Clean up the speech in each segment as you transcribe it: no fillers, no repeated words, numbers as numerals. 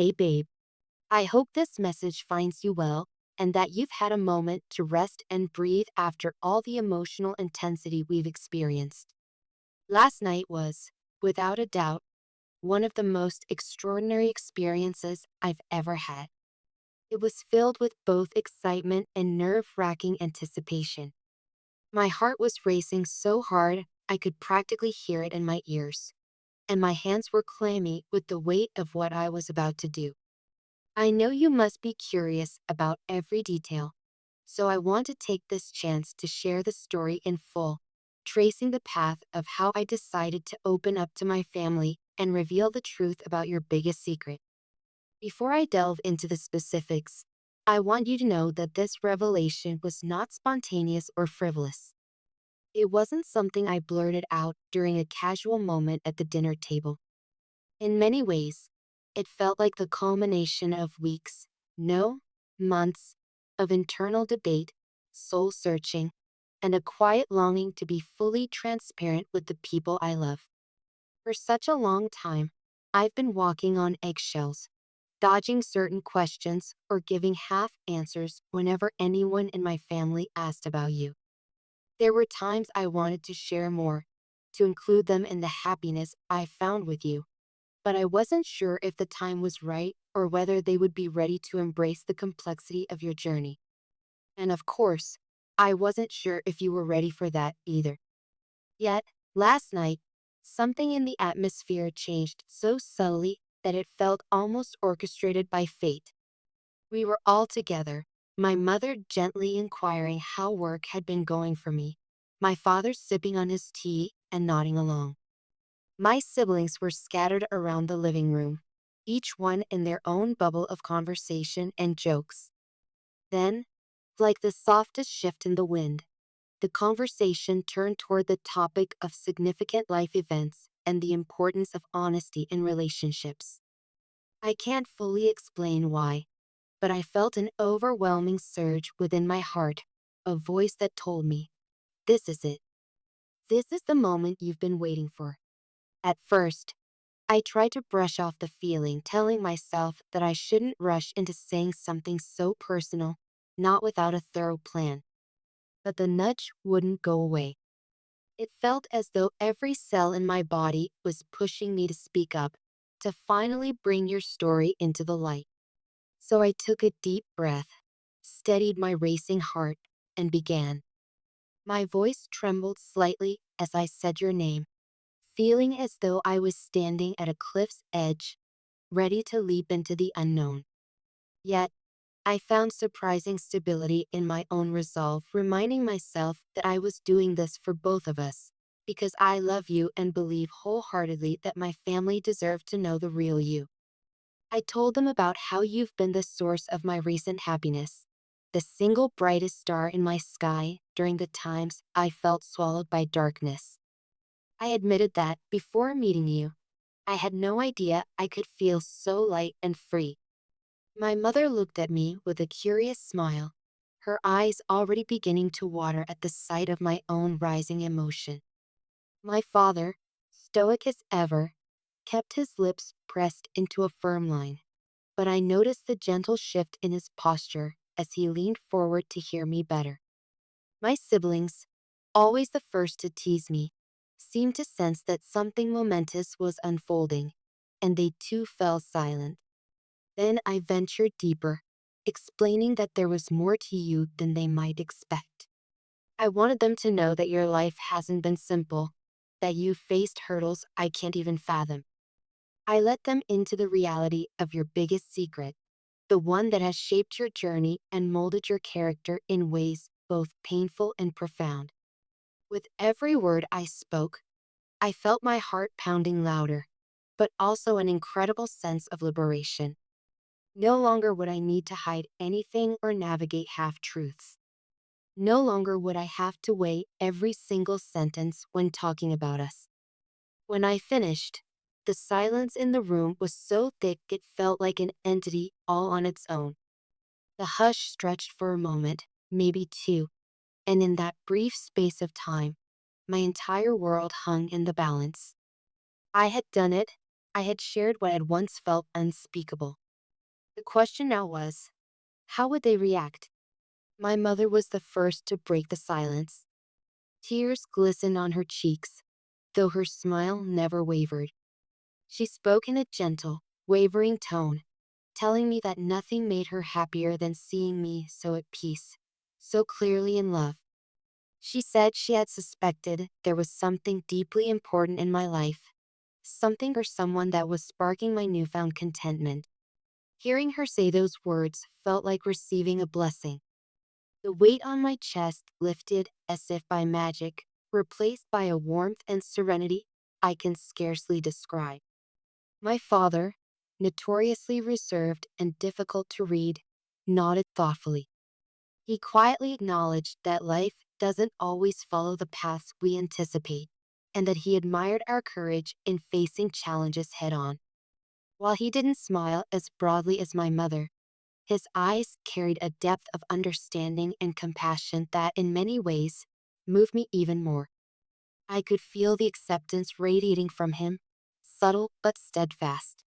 Hey babe, I hope this message finds you well and that you've had a moment to rest and breathe after all the emotional intensity we've experienced. Last night was, without a doubt, one of the most extraordinary experiences I've ever had. It was filled with both excitement and nerve-wracking anticipation. My heart was racing so hard I could practically hear it in my ears, and my hands were clammy with the weight of what I was about to do. I know you must be curious about every detail, so I want to take this chance to share the story in full, tracing the path of how I decided to open up to my family and reveal the truth about your biggest secret. Before I delve into the specifics, I want you to know that this revelation was not spontaneous or frivolous. It wasn't something I blurted out during a casual moment at the dinner table. In many ways, it felt like the culmination of weeks, no, months, of internal debate, soul searching, and a quiet longing to be fully transparent with the people I love. For such a long time, I've been walking on eggshells, dodging certain questions or giving half answers whenever anyone in my family asked about you. There were times I wanted to share more, to include them in the happiness I found with you, but I wasn't sure if the time was right or whether they would be ready to embrace the complexity of your journey. And of course, I wasn't sure if you were ready for that either. Yet, last night, something in the atmosphere changed so subtly that it felt almost orchestrated by fate. We were all together, my mother gently inquiring how work had been going for me, my father sipping on his tea and nodding along. My siblings were scattered around the living room, each one in their own bubble of conversation and jokes. Then, like the softest shift in the wind, the conversation turned toward the topic of significant life events and the importance of honesty in relationships. I can't fully explain why, but I felt an overwhelming surge within my heart, a voice that told me, this is it. This is the moment you've been waiting for. At first, I tried to brush off the feeling, telling myself that I shouldn't rush into saying something so personal, not without a thorough plan. But the nudge wouldn't go away. It felt as though every cell in my body was pushing me to speak up, to finally bring your story into the light. So I took a deep breath, steadied my racing heart, and began. My voice trembled slightly as I said your name, feeling as though I was standing at a cliff's edge, ready to leap into the unknown. Yet, I found surprising stability in my own resolve, reminding myself that I was doing this for both of us, because I love you and believe wholeheartedly that my family deserved to know the real you. I told them about how you've been the source of my recent happiness, the single brightest star in my sky during the times I felt swallowed by darkness. I admitted that, before meeting you, I had no idea I could feel so light and free. My mother looked at me with a curious smile, her eyes already beginning to water at the sight of my own rising emotion. My father, stoic as ever, kept his lips pressed into a firm line, but I noticed the gentle shift in his posture as he leaned forward to hear me better. My siblings, always the first to tease me, seemed to sense that something momentous was unfolding, and they too fell silent. Then I ventured deeper, explaining that there was more to you than they might expect. I wanted them to know that your life hasn't been simple, that you faced hurdles I can't even fathom. I let them into the reality of your biggest secret, the one that has shaped your journey and molded your character in ways both painful and profound. With every word I spoke, I felt my heart pounding louder, but also an incredible sense of liberation. No longer would I need to hide anything or navigate half-truths. No longer would I have to weigh every single sentence when talking about us. When I finished, the silence in the room was so thick it felt like an entity all on its own. The hush stretched for a moment, maybe two, and in that brief space of time, my entire world hung in the balance. I had done it. I had shared what had once felt unspeakable. The question now was, how would they react? My mother was the first to break the silence. Tears glistened on her cheeks, though her smile never wavered. She spoke in a gentle, wavering tone, telling me that nothing made her happier than seeing me so at peace, so clearly in love. She said she had suspected there was something deeply important in my life, something or someone that was sparking my newfound contentment. Hearing her say those words felt like receiving a blessing. The weight on my chest lifted as if by magic, replaced by a warmth and serenity I can scarcely describe. My father, notoriously reserved and difficult to read, nodded thoughtfully. He quietly acknowledged that life doesn't always follow the paths we anticipate, and that he admired our courage in facing challenges head on. While he didn't smile as broadly as my mother, his eyes carried a depth of understanding and compassion that, in many ways, moved me even more. I could feel the acceptance radiating from him, subtle but steadfast.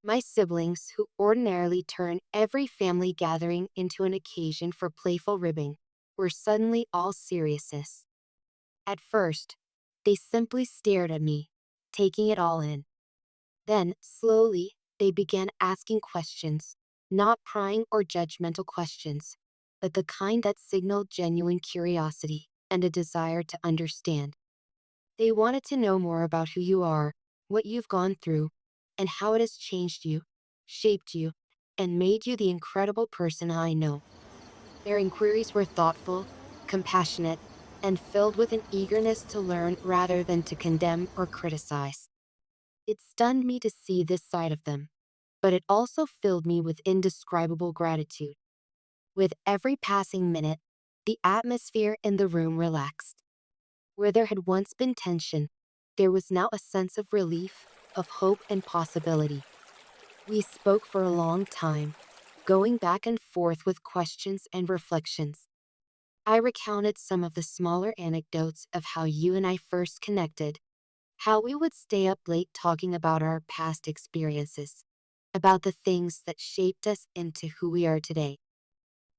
My siblings, who ordinarily turn every family gathering into an occasion for playful ribbing, were suddenly all seriousness. At first, they simply stared at me, taking it all in. Then, slowly, they began asking questions, not prying or judgmental questions, but the kind that signaled genuine curiosity and a desire to understand. They wanted to know more about who you are, what you've gone through, and how it has changed you, shaped you, and made you the incredible person I know. Their inquiries were thoughtful, compassionate, and filled with an eagerness to learn rather than to condemn or criticize. It stunned me to see this side of them, but it also filled me with indescribable gratitude. With every passing minute, the atmosphere in the room relaxed. Where there had once been tension, there was now a sense of relief, of hope and possibility. We spoke for a long time, going back and forth with questions and reflections. I recounted some of the smaller anecdotes of how you and I first connected, how we would stay up late talking about our past experiences, about the things that shaped us into who we are today.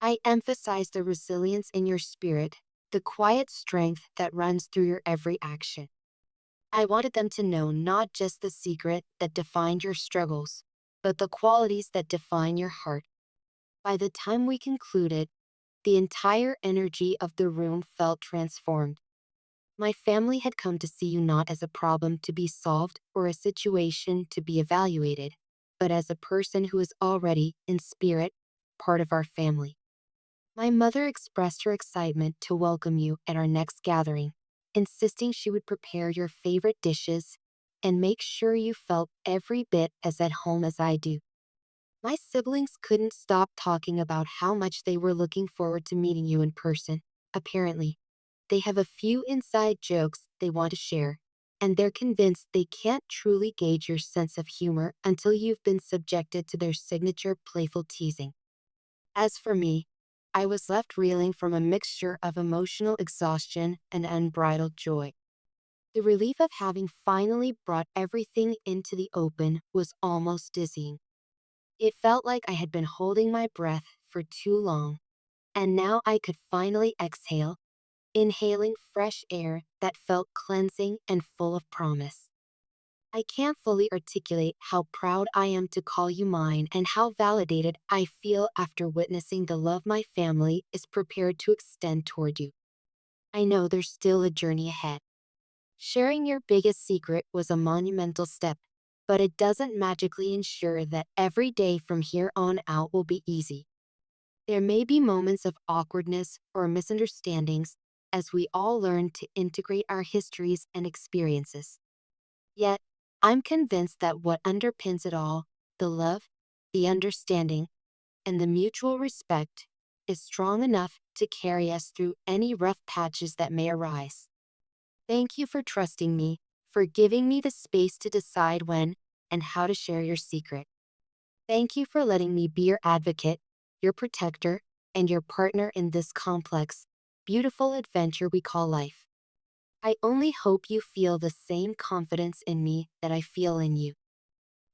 I emphasized the resilience in your spirit, the quiet strength that runs through your every action. I wanted them to know not just the secret that defined your struggles, but the qualities that define your heart. By the time we concluded, the entire energy of the room felt transformed. My family had come to see you not as a problem to be solved or a situation to be evaluated, but as a person who is already, in spirit, part of our family. My mother expressed her excitement to welcome you at our next gathering, insisting she would prepare your favorite dishes and make sure you felt every bit as at home as I do. My siblings couldn't stop talking about how much they were looking forward to meeting you in person. Apparently, they have a few inside jokes they want to share, and they're convinced they can't truly gauge your sense of humor until you've been subjected to their signature playful teasing. As for me, I was left reeling from a mixture of emotional exhaustion and unbridled joy. The relief of having finally brought everything into the open was almost dizzying. It felt like I had been holding my breath for too long, and now I could finally exhale, inhaling fresh air that felt cleansing and full of promise. I can't fully articulate how proud I am to call you mine and how validated I feel after witnessing the love my family is prepared to extend toward you. I know there's still a journey ahead. Sharing your biggest secret was a monumental step, but it doesn't magically ensure that every day from here on out will be easy. There may be moments of awkwardness or misunderstandings as we all learn to integrate our histories and experiences. Yet, I'm convinced that what underpins it all, the love, the understanding, and the mutual respect, is strong enough to carry us through any rough patches that may arise. Thank you for trusting me, for giving me the space to decide when and how to share your secret. Thank you for letting me be your advocate, your protector, and your partner in this complex, beautiful adventure we call life. I only hope you feel the same confidence in me that I feel in you.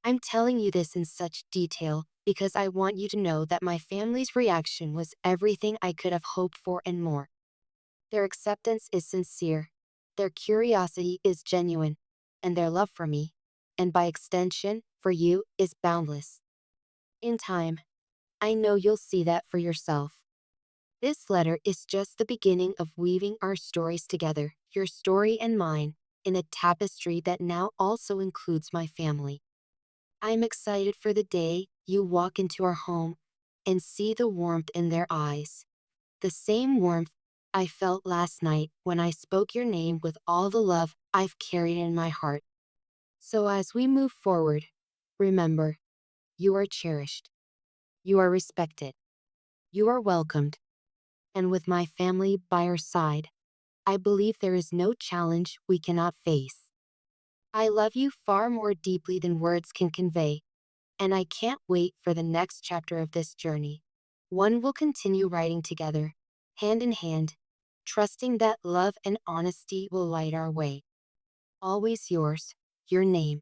I'm telling you this in such detail because I want you to know that my family's reaction was everything I could have hoped for and more. Their acceptance is sincere, their curiosity is genuine, and their love for me, and by extension, for you, is boundless. In time, I know you'll see that for yourself. This letter is just the beginning of weaving our stories together, your story and mine, in a tapestry that now also includes my family. I'm excited for the day you walk into our home and see the warmth in their eyes. The same warmth I felt last night when I spoke your name with all the love I've carried in my heart. So as we move forward, remember, you are cherished, you are respected, you are welcomed, and with my family by our side, I believe there is no challenge we cannot face. I love you far more deeply than words can convey, and I can't wait for the next chapter of this journey. One we'll continue writing together, hand in hand, trusting that love and honesty will light our way. Always yours, your name.